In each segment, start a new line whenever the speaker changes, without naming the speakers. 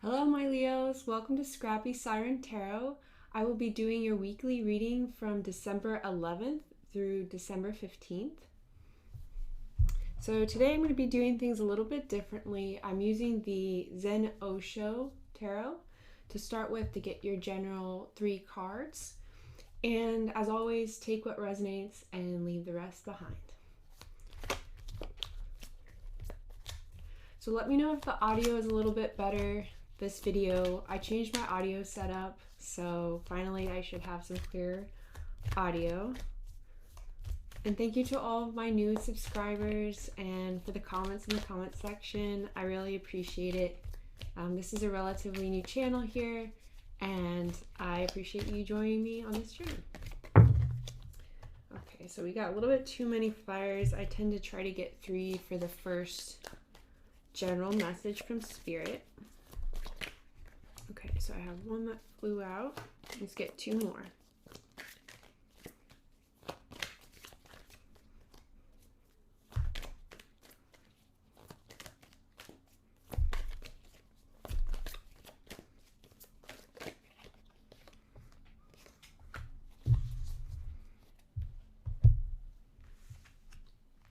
Hello, my Leos. Welcome to Scrappy Siren Tarot. I will be doing your weekly reading from December 11th through December 15th. So today I'm going to be doing things a little bit differently. I'm using the Zen Osho Tarot to start with to get your general 3 cards. And as always, take what resonates and leave the rest behind. So let me know if the audio is a little bit better. This video, I changed my audio setup, so finally I should have some clear audio. And thank you to all of my new subscribers and for the comments in the comment section. I really appreciate it. This is a relatively new channel here, and I appreciate you joining me on this journey. Okay, so we got a little bit too many flyers. I tend to try to get 3 for the first general message from Spirit. Okay, so I have 1 that flew out. Let's get 2 more.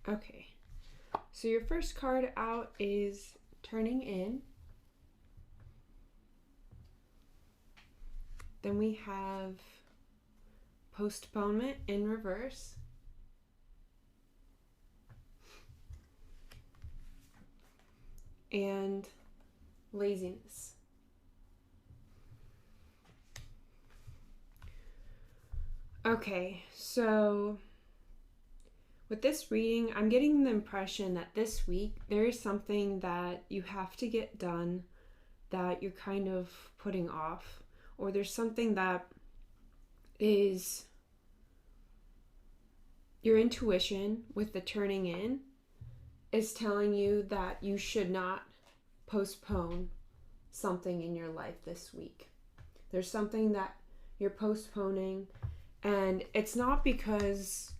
Okay, so your first card out is turning in. Then we have postponement in reverse. And laziness. Okay, so with this reading, I'm getting the impression that this week there is something that you have to get done that you're kind of putting off. Or there's something that is your intuition with the turning in is telling you that you should not postpone something in your life this week. There's something that you're postponing, and it's not because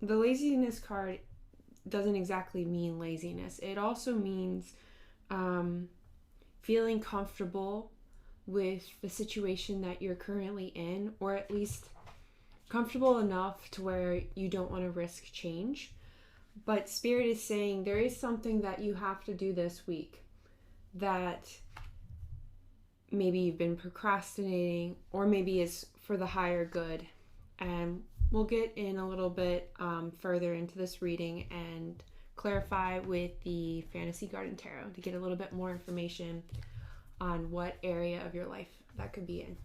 the laziness card doesn't exactly mean laziness. It also means feeling comfortable with the situation that you're currently in, or at least comfortable enough to where you don't want to risk change. But Spirit is saying there is something that you have to do this week that maybe you've been procrastinating, or maybe is for the higher good. And we'll get in a little bit further into this reading and clarify with the Fantasy Garden Tarot to get a little bit more information on what area of your life that could be in.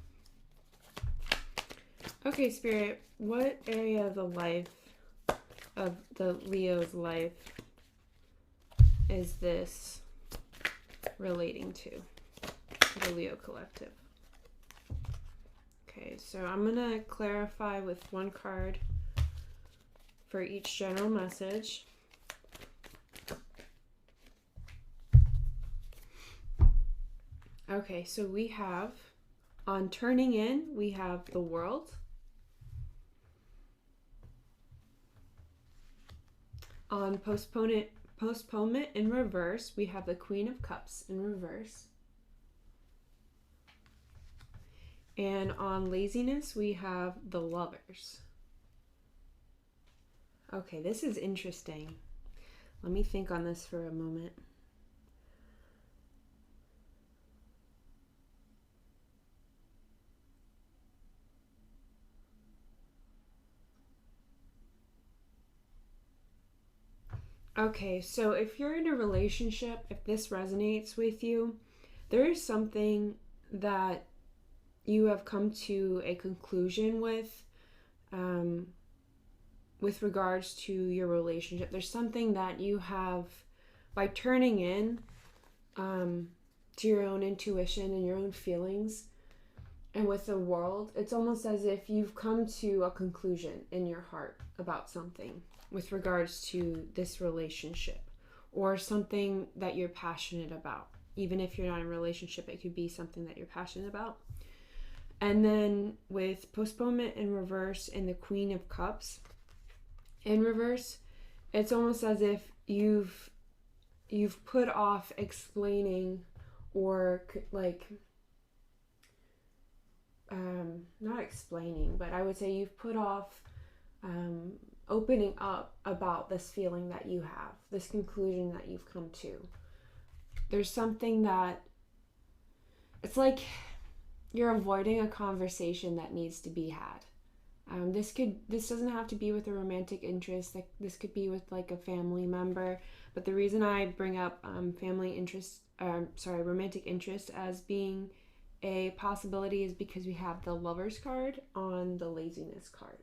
Okay, Spirit, what area of the life of the Leo's life is this relating to the Leo collective? Okay, so I'm gonna clarify with 1 card for each general message. Okay, so we have, on turning in, we have the World. On postponement in reverse, we have the Queen of Cups in reverse. And on laziness, we have the Lovers. Okay, this is interesting. Let me think on this for a moment. Okay, so if you're in a relationship, if this resonates with you, there is something that you have come to a conclusion with regards to your relationship. There's something that you have, by turning in to your own intuition and your own feelings, and with the World, it's almost as if you've come to a conclusion in your heart about something with regards to this relationship, or something that you're passionate about. Even if you're not in a relationship, it could be something that you're passionate about. And then with postponement in reverse and the Queen of Cups in reverse, it's almost as if you've put off explaining or like not explaining, but I would say you've put off opening up about this feeling that you have, this conclusion that you've come to. There's something that it's like you're avoiding a conversation that needs to be had. This doesn't have to be with a romantic interest. Like, this could be with like a family member. But the reason I bring up romantic interest as being a possibility is because we have the Lovers card on the laziness card.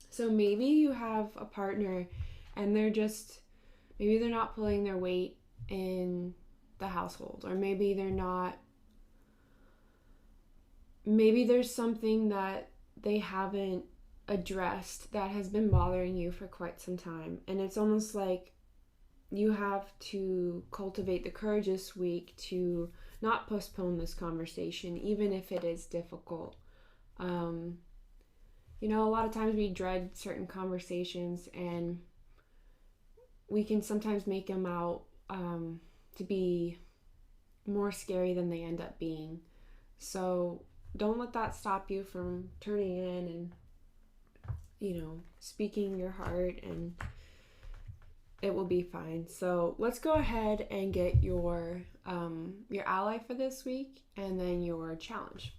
So maybe you have a partner and maybe they're not pulling their weight in the household, or maybe there's something that they haven't addressed that has been bothering you for quite some time. And it's almost like you have to cultivate the courage this week to not postpone this conversation, even if it is difficult. A lot of times we dread certain conversations, and we can sometimes make them out to be more scary than they end up being. So don't let that stop you from turning in and, speaking your heart, and it will be fine. So let's go ahead and get your ally for this week and then your challenge.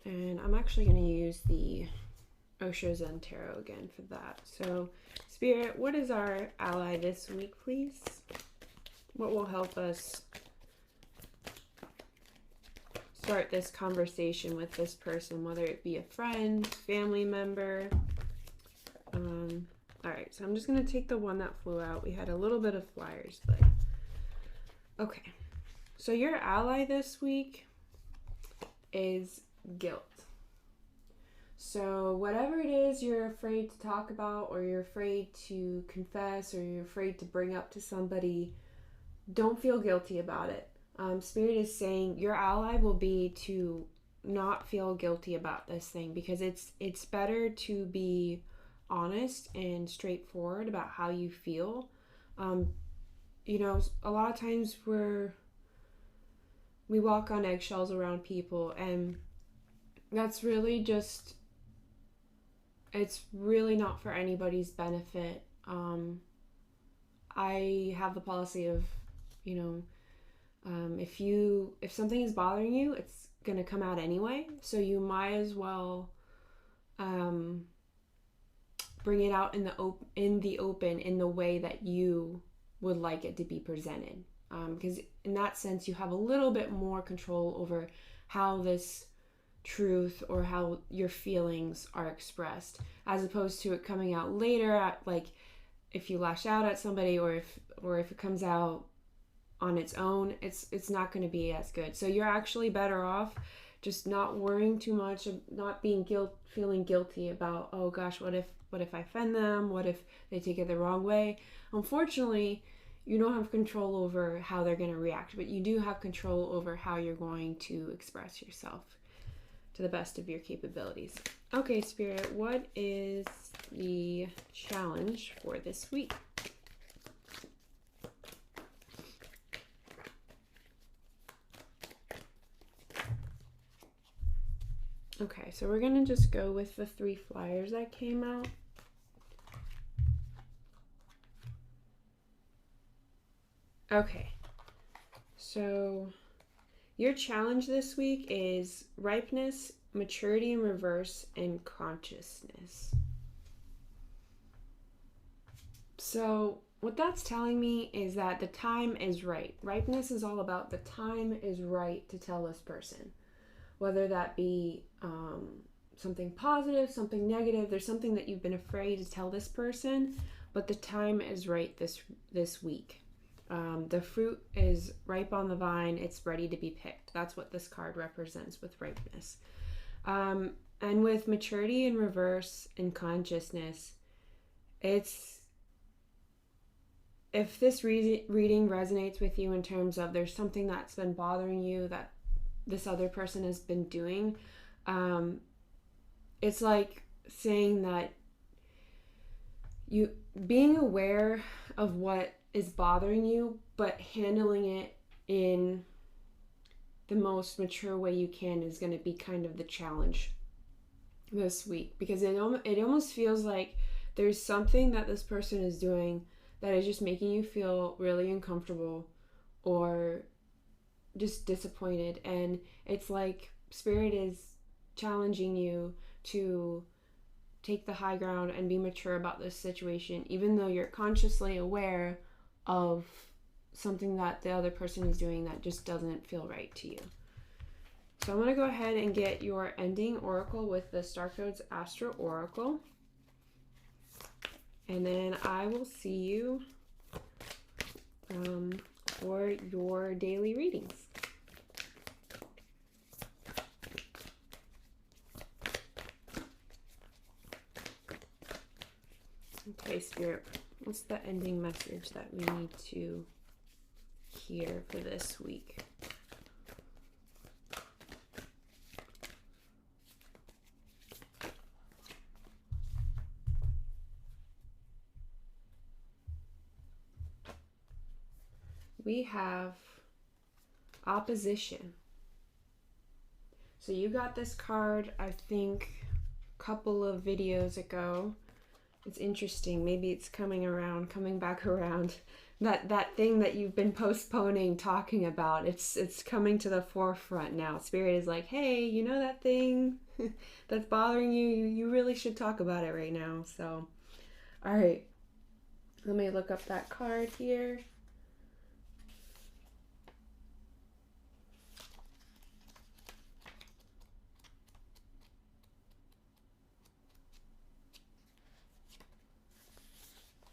And I'm actually going to use the Osho Zen Tarot again for that. So, Spirit, what is our ally this week, please? What will help us start this conversation with this person, whether it be a friend, family member? Alright, so I'm just going to take the one that flew out. We had a little bit of flyers, but... Okay. So your ally this week is guilt. So whatever it is you're afraid to talk about, or you're afraid to confess, or you're afraid to bring up to somebody, don't feel guilty about it. Spirit is saying your ally will be to not feel guilty about this thing, because it's better to be honest and straightforward about how you feel. A lot of times we walk on eggshells around people, and that's really just, it's really not for anybody's benefit. I have the policy of, if something is bothering you, it's going to come out anyway. So you might as well bring it out in the open in the way that you would like it to be presented. Because in that sense, you have a little bit more control over how this truth or how your feelings are expressed, as opposed to it coming out later at, like, if you lash out at somebody, or if it comes out on its own, it's not going to be as good. So you're actually better off just not worrying too much, not feeling guilty about, oh gosh, what if I offend them? What if they take it the wrong way? Unfortunately, you don't have control over how they're going to react, but you do have control over how you're going to express yourself to the best of your capabilities. Okay, Spirit, what is the challenge for this week? Okay, so we're going to just go with the 3 flyers that came out. Okay, so your challenge this week is ripeness, maturity in reverse, and consciousness. So what that's telling me is that the time is right. Ripeness is all about the time is right to tell this person. Whether that be something positive, something negative, there's something that you've been afraid to tell this person, but the time is right this week. The fruit is ripe on the vine. It's ready to be picked. That's what this card represents with ripeness. And with maturity in reverse and consciousness, if this reading resonates with you in terms of there's something that's been bothering you that this other person has been doing, it's like saying that you being aware of what is bothering you, but handling it in the most mature way you can is going to be kind of the challenge this week, because it almost feels like there's something that this person is doing that is just making you feel really uncomfortable or just disappointed, and it's like Spirit is challenging you to take the high ground and be mature about this situation, even though you're consciously aware of something that the other person is doing that just doesn't feel right to you. So I'm going to go ahead and get your ending oracle with the Star Codes Astro Oracle. And then I will see you for your daily readings. Okay, Spirit, what's the ending message that we need to hear for this week? We have opposition. So you got this card, I think, a couple of videos ago. It's interesting. Maybe it's coming back around. That thing that you've been postponing talking about, it's coming to the forefront now. Spirit is like, hey, you know that thing that's bothering you? You really should talk about it right now. So, all right. Let me look up that card here.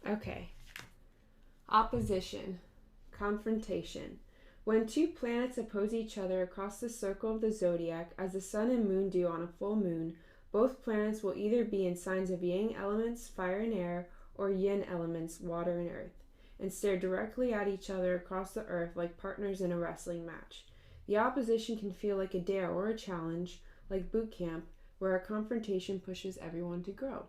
Okay. Opposition. Confrontation. When two planets oppose each other across the circle of the zodiac, as the sun and moon do on a full moon, both planets will either be in signs of yang elements, fire and air, or yin elements, water and earth, and stare directly at each other across the earth like partners in a wrestling match. The opposition can feel like a dare or a challenge, like boot camp, where a confrontation pushes everyone to grow.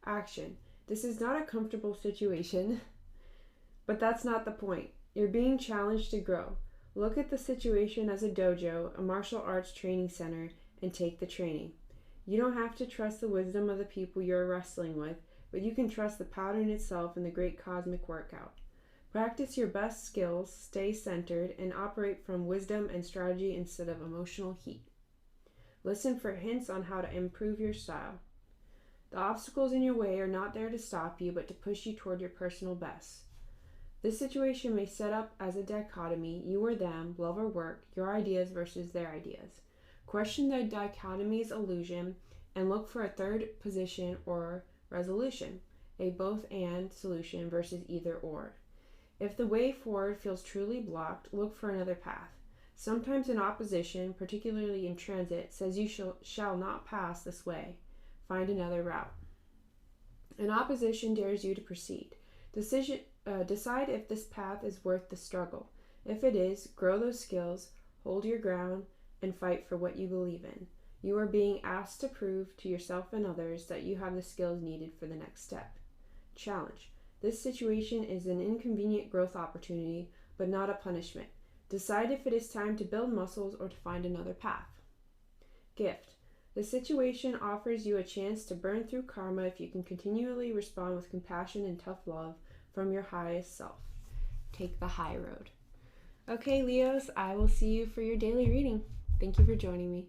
Action. This is not a comfortable situation, but that's not the point. You're being challenged to grow. Look at the situation as a dojo, a martial arts training center, and take the training. You don't have to trust the wisdom of the people you're wrestling with, but you can trust the pattern itself in the great cosmic workout. Practice your best skills, stay centered, and operate from wisdom and strategy instead of emotional heat. Listen for hints on how to improve your style. The obstacles in your way are not there to stop you, but to push you toward your personal best. This situation may set up as a dichotomy, you or them, love or work, your ideas versus their ideas. Question the dichotomy's illusion and look for a third position or resolution, a both-and solution versus either-or. If the way forward feels truly blocked, look for another path. Sometimes an opposition, particularly in transit, says you shall not pass this way. Find another route. An opposition dares you to proceed. Decide if this path is worth the struggle. If it is, grow those skills, hold your ground, and fight for what you believe in. You are being asked to prove to yourself and others that you have the skills needed for the next step. Challenge. This situation is an inconvenient growth opportunity, but not a punishment. Decide if it is time to build muscles or to find another path. Gift. The situation offers you a chance to burn through karma if you can continually respond with compassion and tough love from your highest self. Take the high road. Okay, Leos, I will see you for your daily reading. Thank you for joining me.